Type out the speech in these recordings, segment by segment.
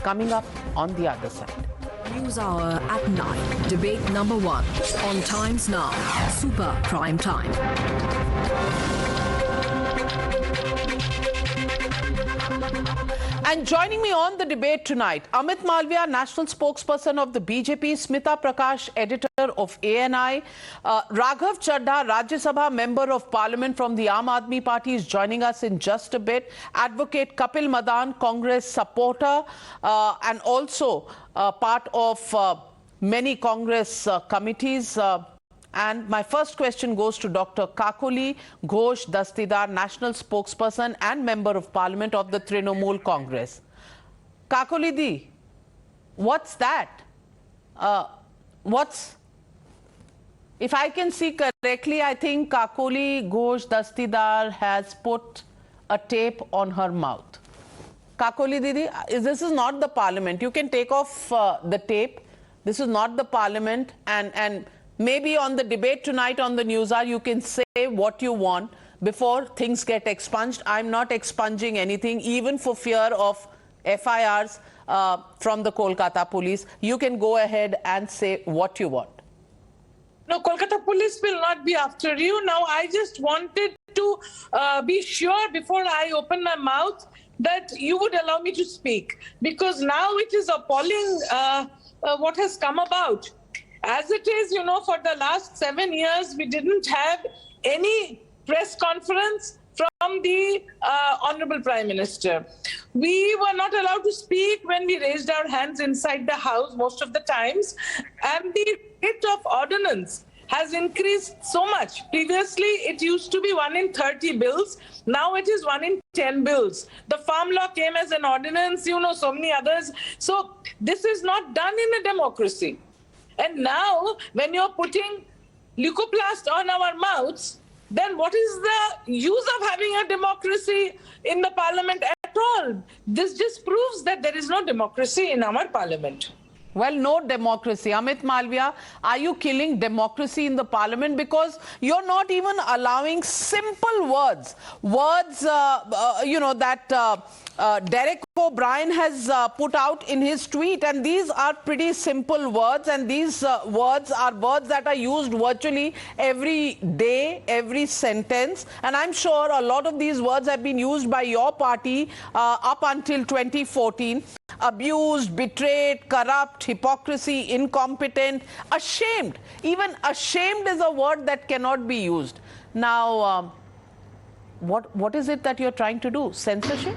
coming up on the other side. News Hour at 9. Debate number 1 on Times Now. Super Prime Time. And joining me on the debate tonight, Amit Malviya, national spokesperson of the BJP, Smita Prakash, editor of ANI, Raghav Chadha, Rajya Sabha member of parliament from the Aam Aadmi Party, is joining us in just a bit. Advocate Kapil Madan, Congress supporter, and also part of many Congress committees. And my first question goes to Dr. Kakoli Dastidar, national spokesperson and member of parliament of the Trinamool Congress. Kakoli di, what's that? If I can see correctly, I think Kakoli Dastidar has put a tape on her mouth. Kakoli Didi, this is not the parliament. You can take off the tape. This is not the parliament, and maybe on the debate tonight on the News Hour, you can say what you want before things get expunged. I'm not expunging anything, even for fear of FIRs from the Kolkata police. You can go ahead and say what you want. No, Kolkata police will not be after you. Now, I just wanted to be sure before I open my mouth that you would allow me to speak, because now it is appalling what has come about. As it is, you know, for the last 7 years, we didn't have any press conference from the Honorable Prime Minister. We were not allowed to speak when we raised our hands inside the House most of the times. And the rate of ordinance has increased so much. Previously, it used to be 1 in 30 bills. Now it is 1 in 10 bills. The farm law came as an ordinance, you know, so many others. So this is not done in a democracy. And now, when you're putting leucoplast on our mouths, then what is the use of having a democracy in the parliament at all? This just proves that there is no democracy in our parliament. Well, no democracy. Amit Malviya, are you killing democracy in the parliament? Because you're not even allowing simple words. Words, you know, that Derek O'Brien has put out in his tweet. And these are pretty simple words. And these words are words that are used virtually every day, every sentence. And I'm sure a lot of these words have been used by your party up until 2014. Abused, betrayed, corrupt, hypocrisy, incompetent, ashamed. Even ashamed is a word that cannot be used. Now, what is it that you're trying to do? Censorship?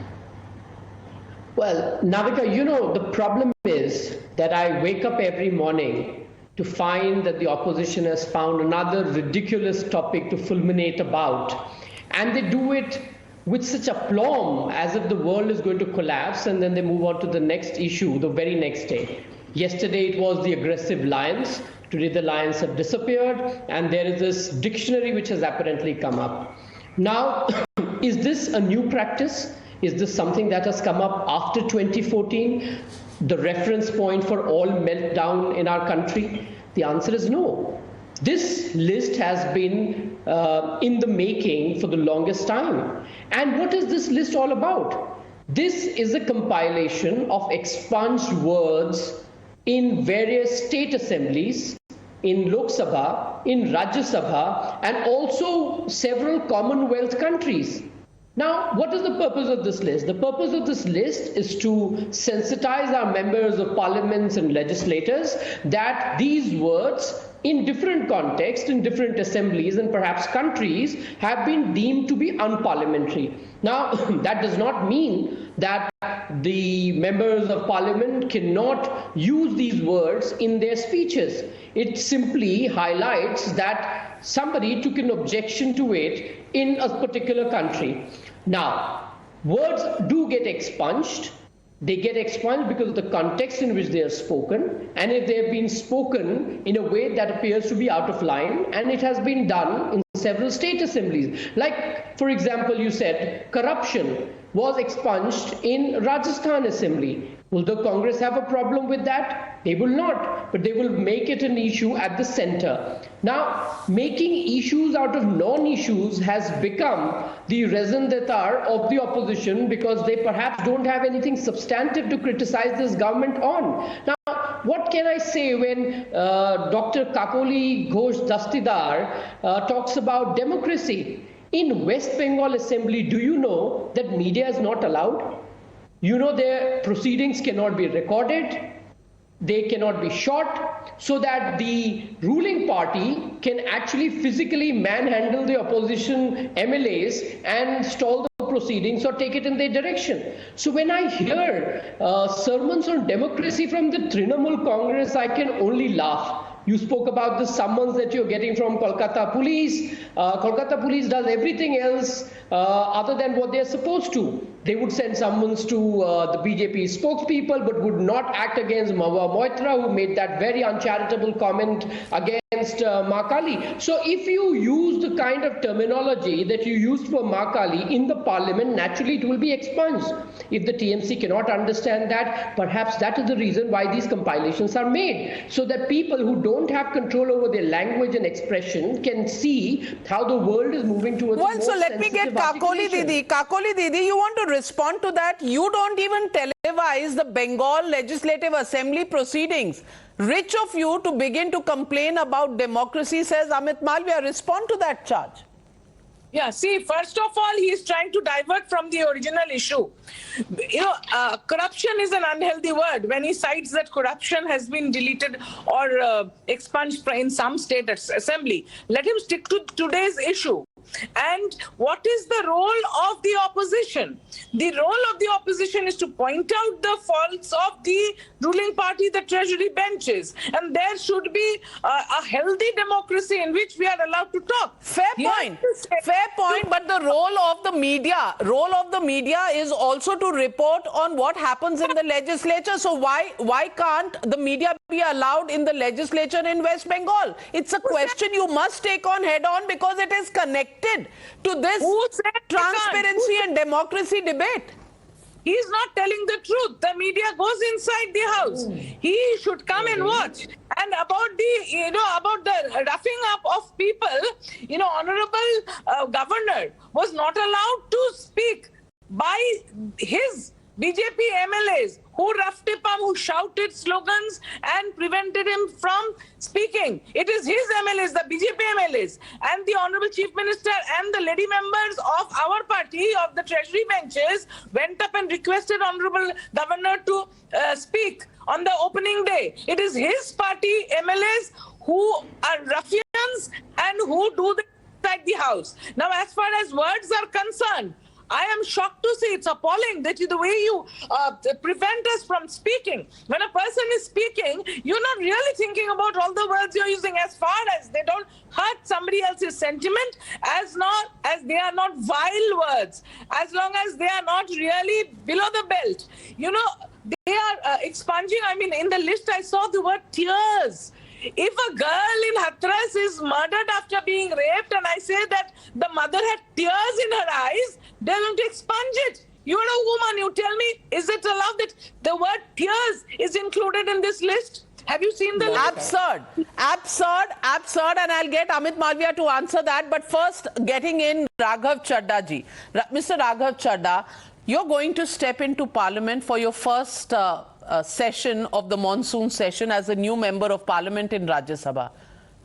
Well, Navika, you know, the problem is that I wake up every morning to find that the opposition has found another ridiculous topic to fulminate about. And they do it with such aplomb, as if the world is going to collapse, and then they move on to the next issue the very next day. Yesterday it was the aggressive lions. Today the lions have disappeared, and there is this dictionary which has apparently come up. Now, is this a new practice? Is this something that has come up after 2014, the reference point for all meltdown in our country? The answer is no. This list has been in the making for the longest time. And what is this list all about? This is a compilation of expunged words in various state assemblies, in Lok Sabha, in Rajya Sabha, and also several commonwealth countries. Now, what is the purpose of this list? The purpose of this list is to sensitize our members of parliaments and legislators that these words in different contexts, in different assemblies and perhaps countries have been deemed to be unparliamentary. Now, that does not mean that the members of parliament cannot use these words in their speeches. It simply highlights that somebody took an objection to it in a particular country. Now, words do get expunged. They get expunged because of the context in which they are spoken, and if they have been spoken in a way that appears to be out of line, and it has been done in several state assemblies. Like, for example, you said corruption. was expunged in Rajasthan Assembly. Will the Congress have a problem with that? They will not, but they will make it an issue at the center. Now, making issues out of non-issues has become the raison d'etre of the opposition because they perhaps don't have anything substantive to criticize this government on. Now, what can I say when Dr. Kakoli Dastidar talks about democracy? In West Bengal Assembly, do you know that media is not allowed? You know their proceedings cannot be recorded, they cannot be shot, so that the ruling party can actually physically manhandle the opposition MLAs and stall the proceedings or take it in their direction. So when I hear sermons on democracy from the Trinamool Congress, I can only laugh. You spoke about the summons that you're getting from Kolkata police. Kolkata police does everything else other than what they're supposed to. They would send summons to the BJP spokespeople, but would not act against Mahua Moitra, who made that very uncharitable comment against Ma Kali. So if you use the kind of terminology that you used for Ma Kali in the parliament, naturally it will be expunged. If the TMC cannot understand that, perhaps that is the reason why these compilations are made, so that people who don't have control over their language and expression can see how the world is moving towards well, so let me get Kakoli Didi. Kakoli Didi, you want to respond to that? You don't even televise the Bengal Legislative Assembly proceedings. Rich of you to begin to complain about democracy, says Amit Malviya. Respond to that charge. Yeah, see, first of all, he is trying to divert from the original issue. You know, corruption is an unhealthy word. When he cites that corruption has been deleted or expunged in some state assembly, let him stick to today's issue. And what is the role of the opposition? The role of the opposition is to point out the faults of the ruling party, the treasury benches. And there should be a healthy democracy in which we are allowed to talk. Fair point. Fair point. But the role of the media is also to report on what happens in the legislature. So why can't the media be allowed in the legislature in West Bengal? It's a question you must take on head on because it is connected to this transparency and democracy debate. He is not telling the truth. The media goes inside the house. He should come and watch. And about the roughing up of people, Honorable Governor was not allowed to speak by his BJP MLAs who roughed him up, who shouted slogans and prevented him from speaking. It is his MLAs, the BJP MLAs, and the Honorable Chief Minister and the lady members of our party, of the Treasury benches, went up and requested Honorable Governor to speak on the opening day. It is his party MLAs who are ruffians and who do this inside the house. Now, as far as words are concerned, I am shocked to see, it's appalling that the way you prevent us from speaking. When a person is speaking, you're not really thinking about all the words you're using, as far as they don't hurt somebody else's sentiment, as they are not vile words, as long as they are not really below the belt. You know, they are expunging. I mean, in the list I saw the word tears. If a girl in Hathras is murdered after being raped, and I say that the mother had tears in her eyes, they're going to expunge it. You're a woman, you tell me, is it allowed that the word tears is included in this list? Have you seen the list? Absurd, and I'll get Amit Malviya to answer that. But first, getting in Raghav Chadda ji. Mr. Raghav Chadda, you're going to step into Parliament for your first session of the monsoon session as a new member of Parliament in Rajya Sabha.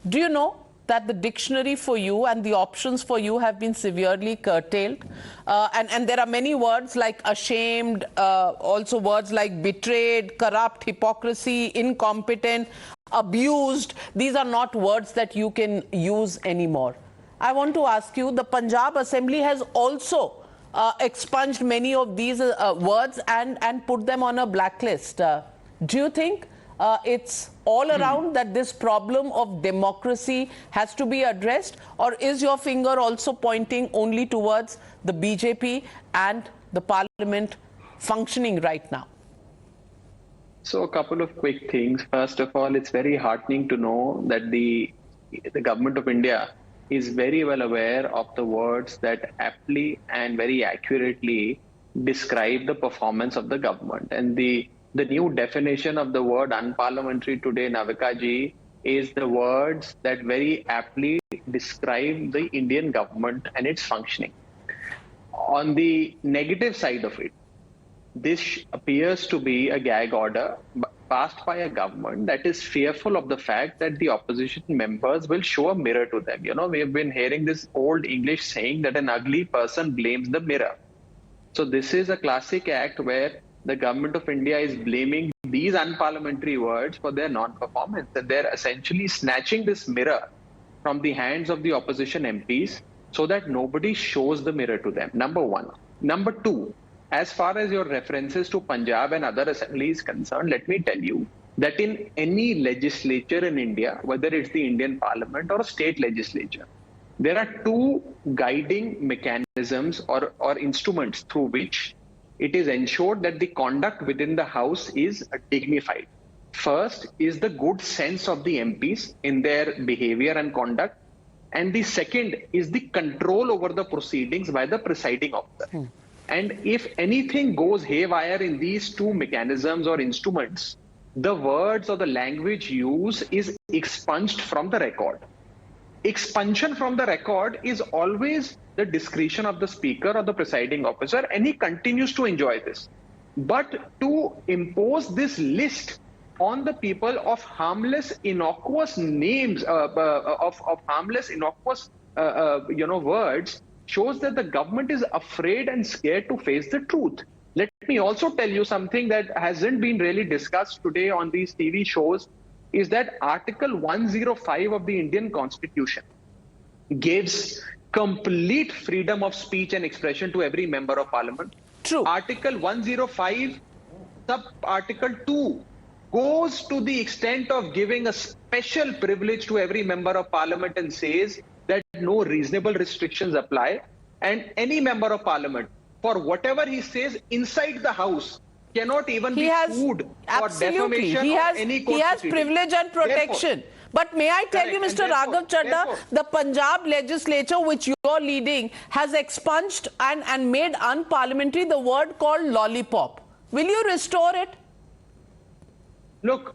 Do you know that the dictionary for you and the options for you have been severely curtailed? And there are many words like ashamed, also words like betrayed, corrupt, hypocrisy, incompetent, abused. These are not words that you can use anymore. I want to ask you, the Punjab Assembly has also expunged many of these words and put them on a blacklist. Do you think it's all around that this problem of democracy has to be addressed, or is your finger also pointing only towards the BJP and the Parliament functioning right now? So a couple of quick things. First of all, it's very heartening to know that the government of India is very well aware of the words that aptly and very accurately describe the performance of the government. And the new definition of the word unparliamentary today, Navika ji, is the words that very aptly describe the Indian government and its functioning. On the negative side of it, this appears to be a gag order passed by a government that is fearful of the fact that the opposition members will show a mirror to them. You know, we've been hearing this old English saying that an ugly person blames the mirror. So this is a classic act where the government of India is blaming these unparliamentary words for their non-performance. And they're essentially snatching this mirror from the hands of the opposition MPs so that nobody shows the mirror to them, number one. Number two, as far as your references to Punjab and other assemblies concerned, let me tell you that in any legislature in India, whether it's the Indian Parliament or a state legislature, there are two guiding mechanisms or instruments through which it is ensured that the conduct within the House is dignified. First is the good sense of the MPs in their behavior and conduct. And the second is the control over the proceedings by the presiding officer. And if anything goes haywire in these two mechanisms or instruments, the words or the language used is expunged from the record. Expunction from the record is always the discretion of the speaker or the presiding officer, and he continues to enjoy this. But to impose this list on the people of harmless, innocuous names, of harmless, innocuous, words, shows that the government is afraid and scared to face the truth. Let me also tell you something that hasn't been really discussed today on these TV shows, is that Article 105 of the Indian Constitution gives complete freedom of speech and expression to every member of parliament. True. Article 105, sub-article 2, goes to the extent of giving a special privilege to every member of parliament and says that no reasonable restrictions apply, and any member of parliament, for whatever he says inside the house, cannot even be sued for defamation or any court He has proceeding. privilege and protection. But may I tell you, Mr. Raghav Chadha, the Punjab legislature, which you are leading, has expunged and made unparliamentary the word called lollipop. Will you restore it? Look,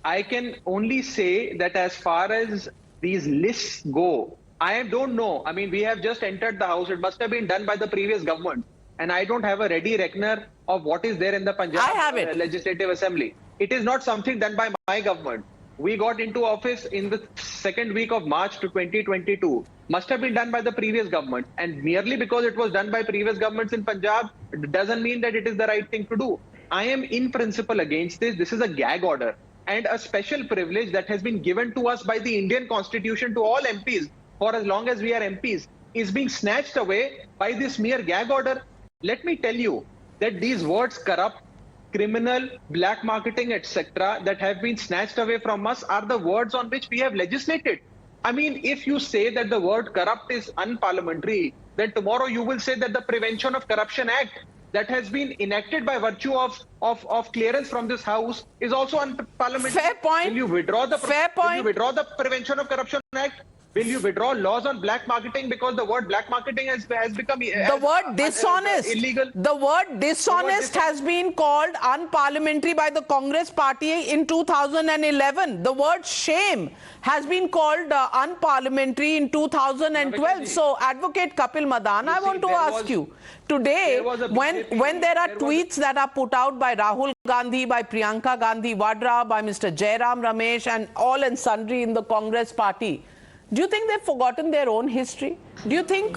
I can only say that as far as these lists go, I don't know. I mean, we have just entered the house. It must have been done by the previous government. And I don't have a ready reckoner of what is there in the Punjab Legislative Assembly. It is not something done by my government. We got into office in the second week of March to 2022. Must have been done by the previous government. And merely because it was done by previous governments in Punjab, it doesn't mean that it is the right thing to do. I am in principle against this. This is a gag order and a special privilege that has been given to us by the Indian Constitution to all MPs for as long as we are MPs is being snatched away by this mere gag order. Let me tell you that these words corrupt, criminal, black marketing, etc. that have been snatched away from us are the words on which we have legislated. I mean, if you say that the word corrupt is unparliamentary, then tomorrow you will say that the Prevention of Corruption Act that has been enacted by virtue of clearance from this house is also unparliamentary. Fair point. Will you withdraw the Will you withdraw the Prevention of Corruption Act? Will you withdraw laws on black marketing because the word black marketing has become the word dishonest illegal? The word dishonest has been called unparliamentary by the Congress party in 2011. The word shame has been called unparliamentary in 2012. So, Advocate Kapil Madan, I want to ask you today, when there are tweets that are put out by Rahul Gandhi, by Priyanka Gandhi Vadra, by Mr. Jairam Ramesh, and all and sundry in the Congress party, do you think they've forgotten their own history? Do you think,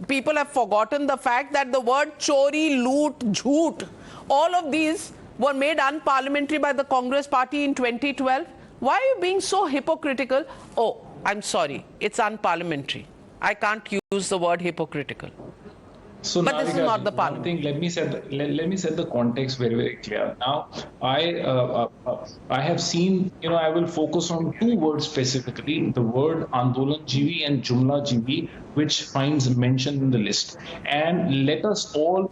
people have forgotten the fact that the word chori, loot, jhoot, all of these were made unparliamentary by the Congress party in 2012? Why are you being so hypocritical? Oh, I'm sorry, it's unparliamentary. I can't use the word hypocritical. So but Navika, this is not the parliament. Let me set the context very, very clear. Now, I have seen, I will focus on two words specifically: the word Jumla-Jeevi and Jumla-Jeevi, which finds mention in the list. And let us all,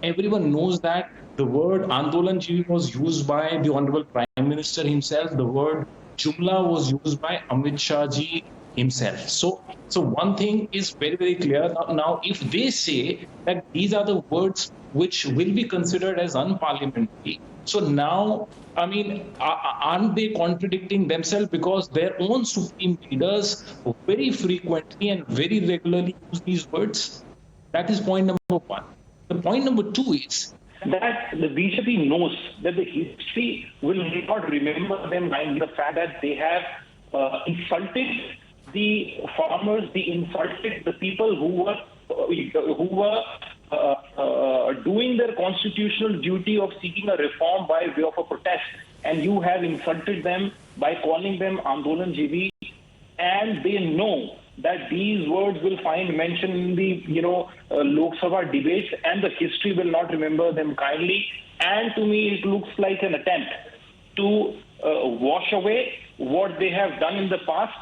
everyone knows that the word Jumla-Jeevi was used by the Honorable Prime Minister himself. The word Jumla was used by Amit Shah ji himself. So one thing is very, very clear. Now, if they say that these are the words which will be considered as unparliamentary, so now, I mean, aren't they contradicting themselves, because their own supreme leaders very frequently and very regularly use these words? That is point number one. The point number two is that the BJP knows that the history will not remember them by the fact that they have insulted the farmers, they insulted the people who were doing their constitutional duty of seeking a reform by way of a protest, and you have insulted them by calling them Andolan-Jeevi, and they know that these words will find mention in the Lok Sabha debates, and the history will not remember them kindly. And to me, it looks like an attempt to wash away what they have done in the past,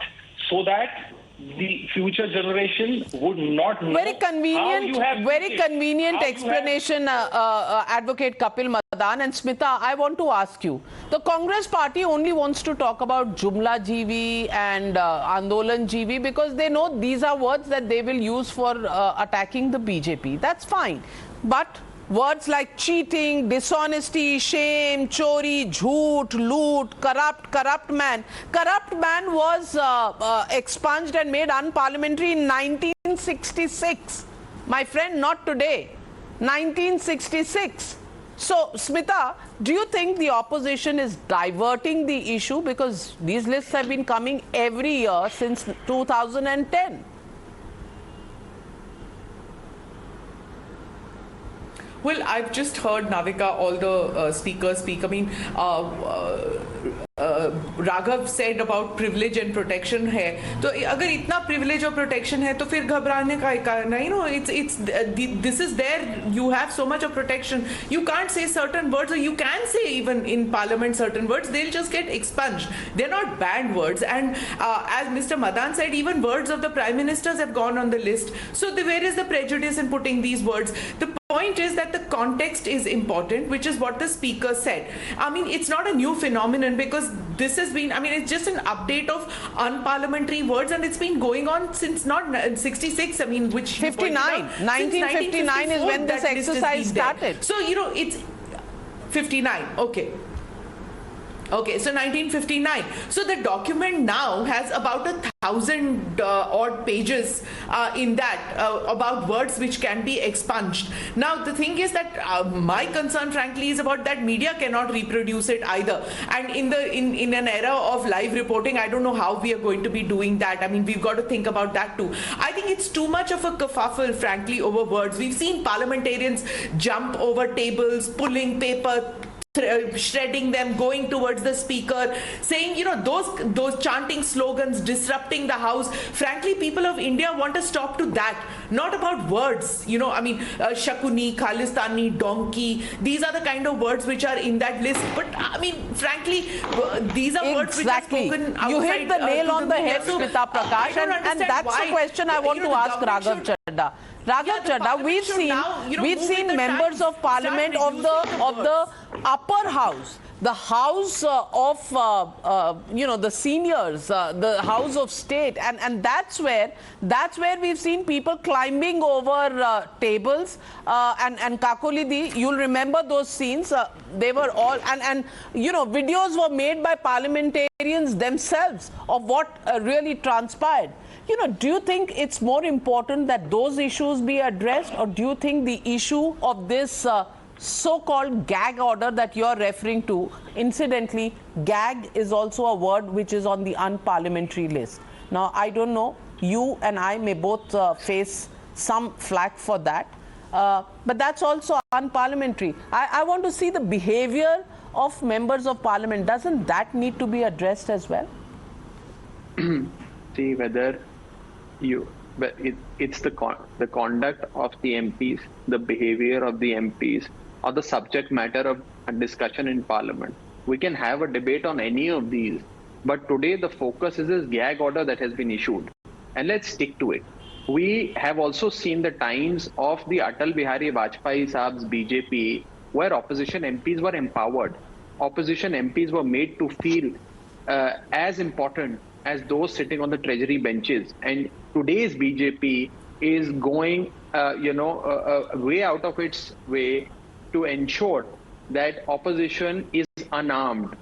so that the future generation would not know very convenient explanation, Advocate Kapil Madan. And Smita, I want to ask you, the Congress party only wants to talk about Jumla-Jeevi and Andolan-Jeevi because they know these are words that they will use for attacking the BJP. That's fine. But words like cheating, dishonesty, shame, chori, jhoot, loot, corrupt man. Corrupt man was expunged and made unparliamentary in 1966. My friend, not today. 1966. So, Smita, do you think the opposition is diverting the issue? Because these lists have been coming every year since 2010. Well, I've just heard Navika, all the speakers speak. I mean, Raghav said about privilege and protection है. तो अगर इतना privilege और protection है, तो फिर घबराने का कारण है. This is there. You have so much of protection. You can't say certain words, or you can say even in Parliament certain words. They'll just get expunged. They're not banned words. And as Mr. Madan said, even words of the Prime Ministers have gone on the list. So where is the prejudice in putting these words? The point is that the context is important, which is what the speaker said. I mean, it's not a new phenomenon, because this has been, I mean, it's just an update of unparliamentary words, and it's been going on since not 66, I mean, which 59, 1959 is when this exercise started. So, it's 59, okay. Okay, so 1959. So the document now has about 1,000 odd pages in that about words which can be expunged. Now the thing is that my concern, frankly, is about that media cannot reproduce it either. And in an era of live reporting, I don't know how we are going to be doing that. I mean, we've got to think about that too. I think it's too much of a kerfuffle, frankly, over words. We've seen parliamentarians jump over tables, pulling paper, shredding them, going towards the speaker, saying, those chanting slogans, disrupting the house. Frankly, people of India want a stop to that, not about words. I mean, Shakuni, Khalistani, donkey, these are the kind of words which are in that list. But I mean, frankly, these are words which are spoken outside. You hit the nail on the head, Smita Prakash, and that's the question I want to ask Raghav Chadha. Raghav Chadha, we've seen members of Parliament of the upper house, the house of the seniors, the house of state, and that's where we've seen people climbing over tables, and Kakoli Di, you'll remember those scenes. They were all and videos were made by parliamentarians themselves of what really transpired. Do you think it's more important that those issues be addressed, or do you think the issue of this so-called gag order that you're referring to, incidentally, gag is also a word which is on the unparliamentary list. Now, I don't know, you and I may both face some flack for that, but that's also unparliamentary. I want to see the behavior of members of parliament. Doesn't that need to be addressed as well? See whether it's the conduct of the MPs, the behavior of the MPs, or the subject matter of a discussion in Parliament. We can have a debate on any of these, but today the focus is this gag order that has been issued, and let's stick to it. We have also seen the times of the Atal Bihari Vajpayee Saab's BJP, where opposition MPs were empowered. Opposition MPs were made to feel as important as those sitting on the treasury benches. And today's BJP is going, way out of its way to ensure that opposition is unarmed.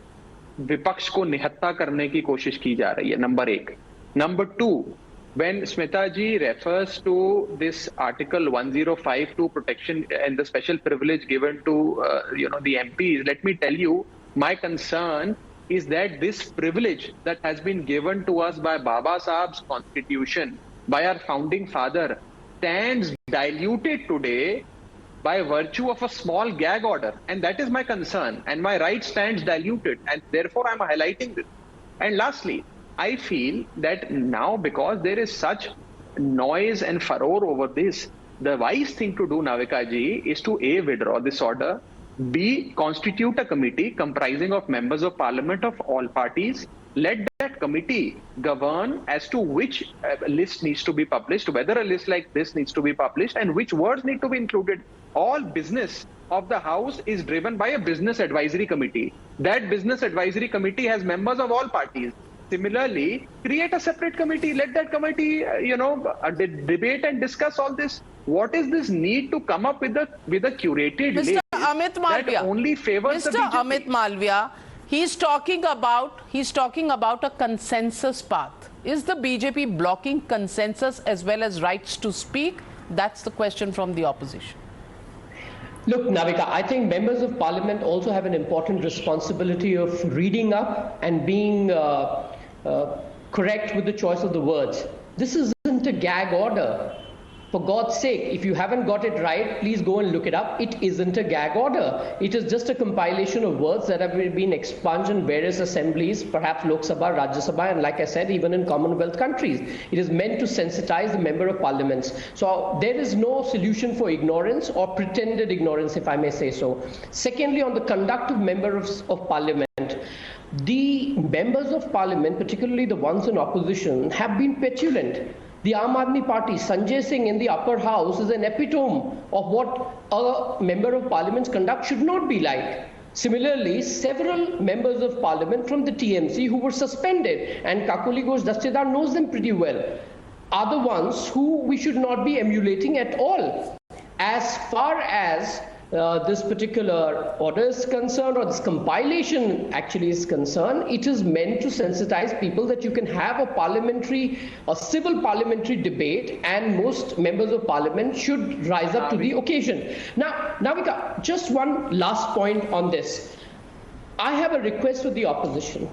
विपक्ष को निहत्था करने की कोशिश की जा रही है, number 1. Number 2, when Smita ji refers to this Article 1052 protection and the special privilege given to the MPs, let me tell you, my concern is that this privilege that has been given to us by Baba Sahib's constitution, by our founding father, stands diluted today by virtue of a small gag order. And that is my concern. And my right stands diluted. And therefore, I'm highlighting this. And lastly, I feel that now, because there is such noise and furore over this, the wise thing to do, Navika ji, is to A, withdraw this order, B, constitute a committee comprising of members of parliament of all parties. Let that committee govern as to which list needs to be published, whether a list like this needs to be published, and which words need to be included. All business of the House is driven by a business advisory committee. That business advisory committee has members of all parties. Similarly, create a separate committee. Let that committee, debate and discuss all this. What is this need to come up with a curated list Amit Malviya, that only favors the BJP? Amit Malviya, he's talking about a consensus path. Is the BJP blocking consensus as well as rights to speak? That's the question from the opposition. Look, Navika, I think members of parliament also have an important responsibility of reading up and being correct with the choice of the words. This isn't a gag order. For God's sake, if you haven't got it right, please go and look it up. It isn't a gag order. It is just a compilation of words that have been expunged in various assemblies, perhaps Lok Sabha, Rajya Sabha, and like I said, even in commonwealth countries. It is meant to sensitize the member of parliaments. So there is no solution for ignorance or pretended ignorance, if I may say so. Secondly, on the conduct of members of parliament, the members of parliament, particularly the ones in opposition, have been petulant. The Aam Aadmi Party, Sanjay Singh in the upper house, is an epitome of what a member of parliament's conduct should not be like. Similarly, several members of parliament from the TMC who were suspended, and Kakoli Dastidar knows them pretty well, are the ones who we should not be emulating at all. As far as this particular order is concerned, or this compilation actually is concerned, it is meant to sensitize people that you can have a civil parliamentary debate, and most members of parliament should rise up to the occasion. Now, Navika, just one last point on this. I have a request of the opposition.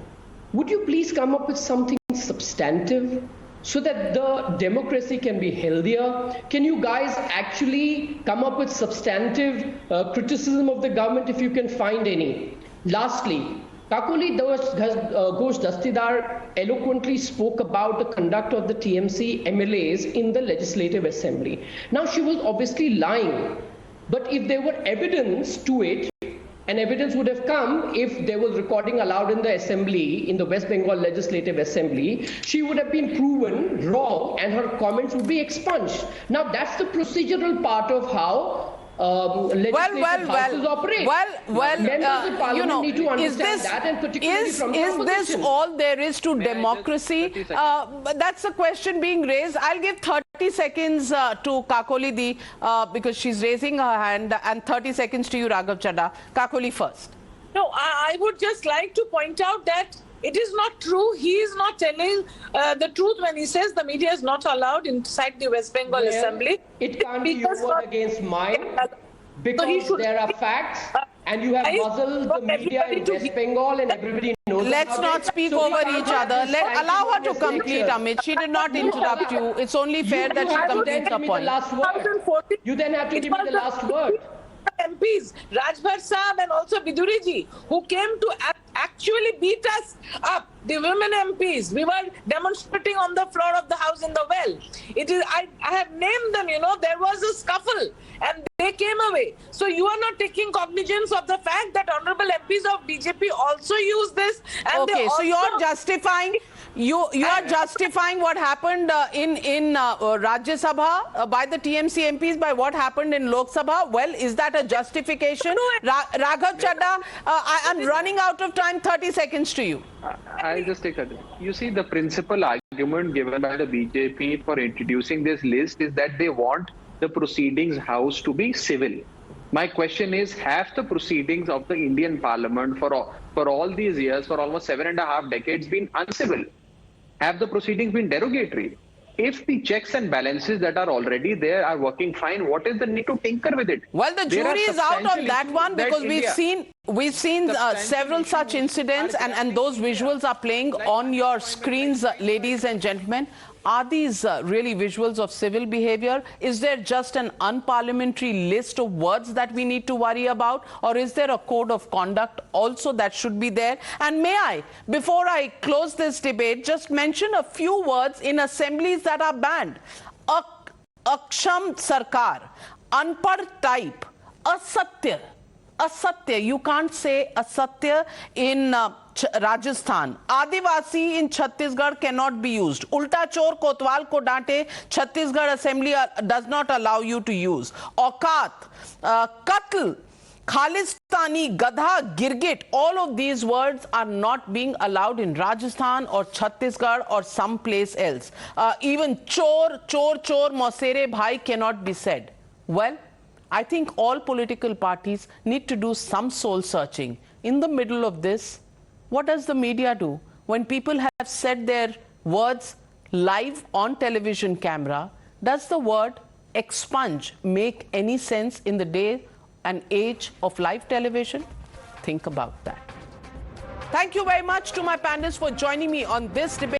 Would you please come up with something substantive so that the democracy can be healthier? Can you guys actually come up with substantive criticism of the government if you can find any? Lastly, Kakoli Dastidar eloquently spoke about the conduct of the TMC MLAs in the Legislative Assembly. Now, she was obviously lying, but if there were evidence to it, and evidence would have come if there was recording allowed in the assembly, in the West Bengal Legislative Assembly, she would have been proven wrong and her comments would be expunged. Now, that's the procedural part of how legislative houses operate. Members of parliament need to understand that, and particularly from the opposition. Is this all there is to democracy? That's a question being raised. I'll give 30 seconds to Kakoli Di because she's raising her hand, and 30 seconds to you, Raghav Chadha. Kakoli first. No, I would just like to point out that it is not true. He is not telling the truth when he says the media is not allowed inside the West Bengal Assembly. It can't be your word against mine, because there are facts, and you have muzzled the media in West Bengal, and everybody knows. Let's not speak over each other. Allow her to complete, Amit. She did not interrupt you. It's only fair that she completes her point. You then have to give me the last word. MPs, Rajbhar Saab and also Biduri-ji, who came to actually beat us up, the women MPs. We were demonstrating on the floor of the House in the well. It is, I have named them, there was a scuffle and they came away. So you are not taking cognizance of the fact that honorable MPs of BJP also use this. And okay, so you're justifying... You are justifying what happened in Rajya Sabha by the TMC MPs by what happened in Lok Sabha. Well, is that a justification? Raghav Chadha, I'm running out of time. time, 30 seconds to you. I'll just take a. You see, the principal argument given by the BJP for introducing this list is that they want the proceedings house to be civil. My question is, have the proceedings of the Indian Parliament for all these years, for almost 7.5 decades, been uncivil? Have the proceedings been derogatory? If the checks and balances that are already there are working fine, what is the need to tinker with it? Well, the jury is out on that one because we've seen several such incidents, and those visuals are playing on your screens, ladies and gentlemen. Are these really visuals of civil behavior? Is there just an unparliamentary list of words that we need to worry about? Or is there a code of conduct also that should be there? And may I, before I close this debate, just mention a few words in assemblies that are banned. Aksham Sarkar, Unpad Type, Asatya. Asatya, you can't say asatya in Rajasthan. Adivasi in Chhattisgarh cannot be used. Ulta chor kotwal ko dante, Chhattisgarh assembly does not allow you to use. Aukat, Qatl, Khalistani, Gadha, Girgit, all of these words are not being allowed in Rajasthan or Chhattisgarh or someplace else. Even chor, Mausere Bhai cannot be said. Well, I think all political parties need to do some soul searching. In the middle of this, what does the media do? When people have said their words live on television camera, does the word expunge make any sense in the day and age of live television? Think about that. Thank you very much to my panelists for joining me on this debate.